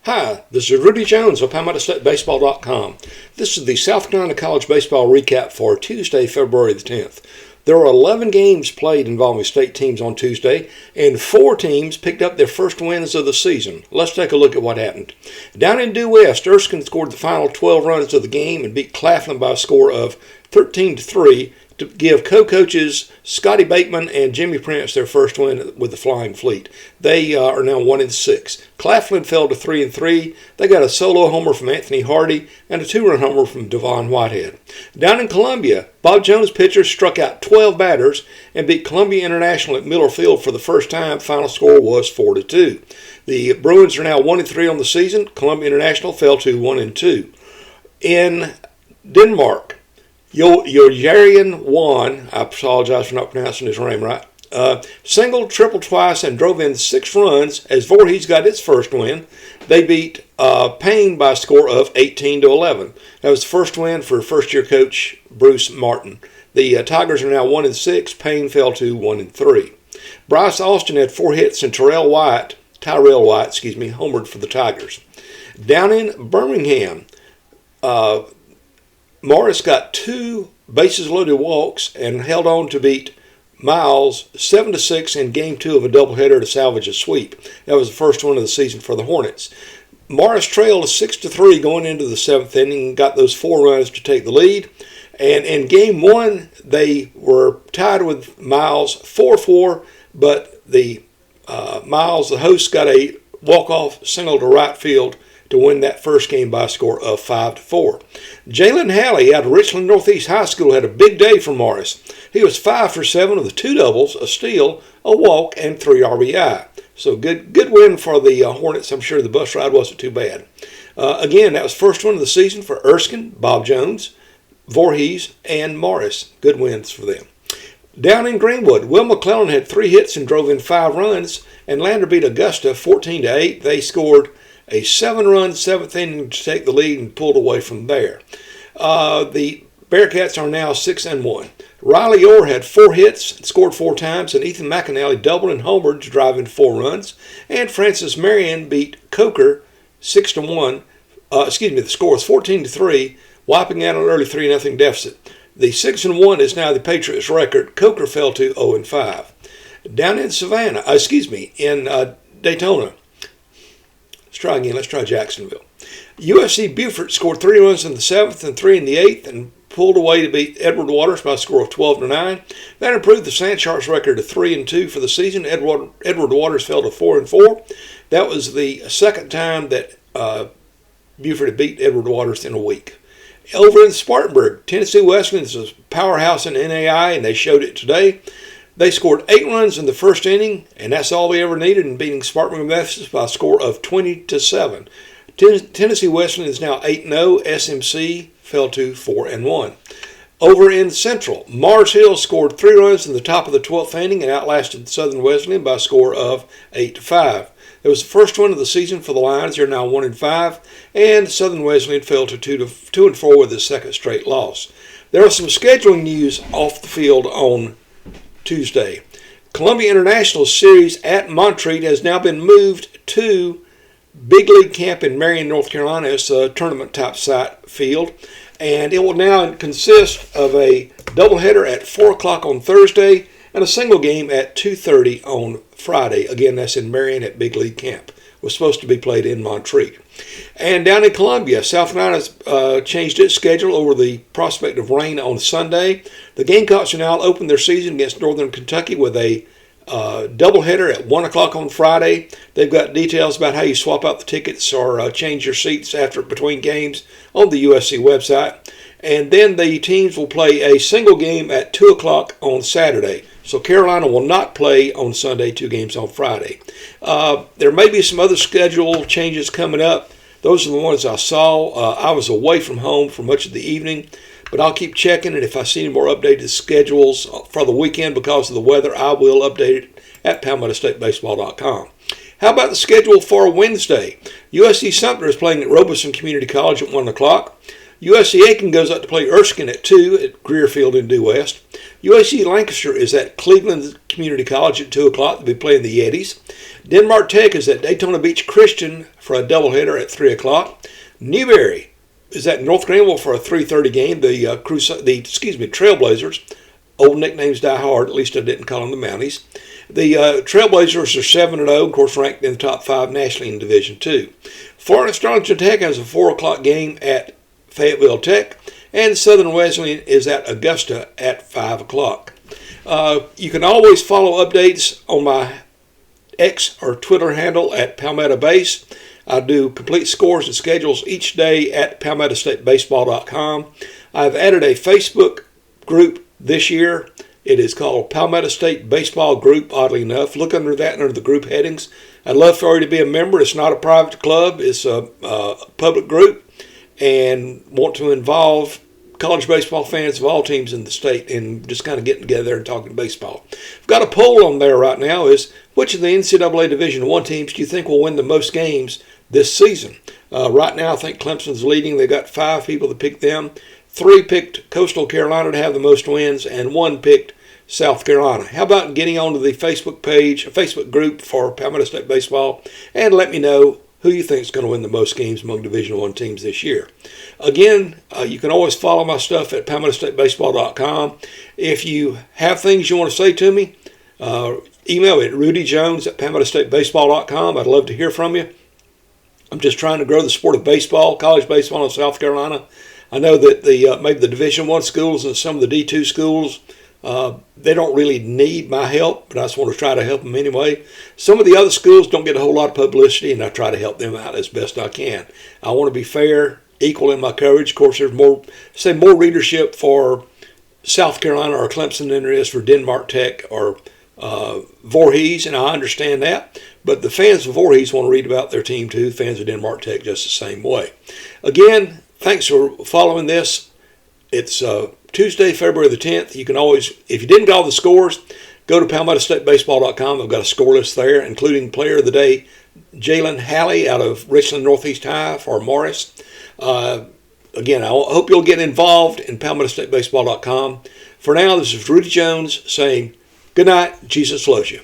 Hi, this is Rudy Jones of PalmettoStateBaseball.com. This is the South Carolina College Baseball recap for Tuesday, February the 10th. There were 11 games played involving state teams on Tuesday, and 4 teams picked up their first wins of the season. Let's take a look at what happened. Down in Due West, Erskine scored the final 12 runs of the game and beat Claflin by a score of 13-3 to give co-coaches Scotty Bateman and Jimmy Prince their first win with the Flying Fleet. They are now 1-6. Claflin fell to 3-3. They got a solo homer from Anthony Hardy and a 2-run homer from Devon Whitehead. Down in Columbia, Bob Jones' pitchers struck out 12 batters and beat Columbia International at Miller Field for the first time. Final score was 4-2. The Bruins are now 1-3 on the season. Columbia International fell to 1-2. In Denmark, Jarian Wan, I apologize for not pronouncing his name right, singled, tripled twice, and drove in 6 runs as Voorhees got its first win. They beat Payne by a score of 18-11. That was the first win for first-year coach Bruce Martin. The Tigers are now 1-6. Payne fell to 1-3. Bryce Austin had 4 hits, and Tyrell White, homered for the Tigers. Down in Birmingham, Morris got 2 bases-loaded walks and held on to beat Miles 7-6 in Game 2 of a doubleheader to salvage a sweep. That was the first one of the season for the Hornets. Morris trailed 6-3 going into the 7th inning and got those 4 runs to take the lead. And in Game 1, they were tied with Miles 4-4, but the Miles, the host, got a walk-off single to right field to win that first game by a score of 5-4. Jalen Halley out of Richland Northeast High School had a big day for Morris. He was 5 for 7 with 2 doubles, a steal, a walk, and 3 RBI. So good win for the Hornets. I'm sure the bus ride wasn't too bad. Again, that was first win of the season for Erskine, Bob Jones, Voorhees, and Morris. Good wins for them. Down in Greenwood, Will McClellan had 3 hits and drove in 5 runs, and Lander beat Augusta 14-8. They scored a 7-run 7th inning to take the lead and pulled away from there. The Bearcats are now 6-1. Riley Orr had 4 hits and scored 4 times, and Ethan McAnally doubled and homered to drive in 4 runs. And Francis Marion beat Coker 6-1. The score is 14-3, wiping out an early 3-0 deficit. The 6-1 is now the Patriots' record. Coker fell to 0-5. Down in in Daytona. Let's try Jacksonville. USC Beaufort scored 3 runs in the 7th and 3 in the 8th and pulled away to beat Edward Waters by a score of 12-9. That improved the Sand Sharks record to 3-2 for the season. Edward Waters fell to 4-4. That was the second time that Beaufort had beat Edward Waters in a week. Over in Spartanburg, Tennessee Wesleyan is a powerhouse in NAI, and they showed it today. They scored 8 runs in the first inning, and that's all we ever needed in beating Spartanburg Methodist by a score of 20-7. Tennessee Wesleyan is now 8-0. SMC fell to 4-1. Over in Central, Mars Hill scored 3 runs in the top of the 12th inning and outlasted Southern Wesleyan by a score of 8-5. It was the first win of the season for the Lions. They're now 1-5, and Southern Wesleyan fell to 2-4 with his second straight loss. There was some scheduling news off the field on Tuesday. Columbia International series at Montreat has now been moved to Big League Camp in Marion, North Carolina. It's a tournament-type site field, and it will now consist of a doubleheader at 4 o'clock on Thursday and a single game at 2:30 on Friday. Again, that's in Marion at Big League Camp. It was supposed to be played in Montreat. And down in Columbia, South Carolina's changed its schedule over the prospect of rain on Sunday. The Gamecocks are now open their season against Northern Kentucky with a doubleheader at 1 o'clock on Friday. They've got details about how you swap out the tickets or change your seats between games on the USC website. And then the teams will play a single game at 2 o'clock on Saturday. So Carolina will not play on Sunday, 2 games on Friday. There may be some other schedule changes coming up. Those are the ones I saw. I was away from home for much of the evening, but I'll keep checking, and if I see any more updated schedules for the weekend because of the weather, I will update it at PalmettoStateBaseball.com. How about the schedule for Wednesday? USC Sumter is playing at Robeson Community College at 1 o'clock. USC Aiken goes up to play Erskine at 2 at Greer Field in Due West. USC Lancaster is at Cleveland Community College at 2 o'clock. They'll be playing the Yetis. Denmark Tech is at Daytona Beach Christian for a doubleheader at 3 o'clock. Newberry is at North Greenville for a 3:30 game. The Trailblazers, old nicknames die hard, at least I didn't call them the Mounties. The Trailblazers are 7-0, of course ranked in the top 5 nationally in Division II. Florida Arlington Tech has a 4 o'clock game at Fayetteville Tech, and Southern Wesleyan is at Augusta at 5 o'clock. You can always follow updates on my X or Twitter handle at Palmetto Base. I do complete scores and schedules each day at PalmettoStateBaseball.com. I've added a Facebook group this year. It is called Palmetto State Baseball Group, oddly enough. Look under that under the group headings. I'd love for you to be a member. It's not a private club. It's a public group, and want to involve college baseball fans of all teams in the state and just kind of getting together and talking baseball. I've got a poll on there right now is which of the NCAA Division I teams do you think will win the most games this season? Right now I think Clemson's leading. They've got 5 people that picked them. 3 picked Coastal Carolina to have the most wins, and 1 picked South Carolina. How about getting onto the Facebook page, a Facebook group for Palmetto State Baseball, and let me know who you think is going to win the most games among Division I teams this year. Again, you can always follow my stuff at PalmettoStateBaseball.com. If you have things you want to say to me, email me at RudyJones@PalmettoStateBaseball.com. I'd love to hear from you. I'm just trying to grow the sport of baseball, college baseball in South Carolina. I know that maybe the Division I schools and some of the D2 schools, they don't really need my help, but I just want to try to help them anyway. Some of the other schools don't get a whole lot of publicity, and I try to help them out as best I can. I want to be fair, equal in my coverage. Of course, there's more readership for South Carolina or Clemson than there is for Denmark Tech or Voorhees, and I understand that. But the fans of Voorhees want to read about their team too. Fans of Denmark Tech just the same way. Again, thanks for following this. It's Tuesday, February the 10th. You can always, if you didn't get all the scores, go to PalmettoStateBaseball.com. I've got a score list there, including Player of the Day, Jalen Halley out of Richland Northeast High for Morris. Again, I hope you'll get involved in PalmettoStateBaseball.com. For now, this is Rudy Jones saying good night. Jesus loves you.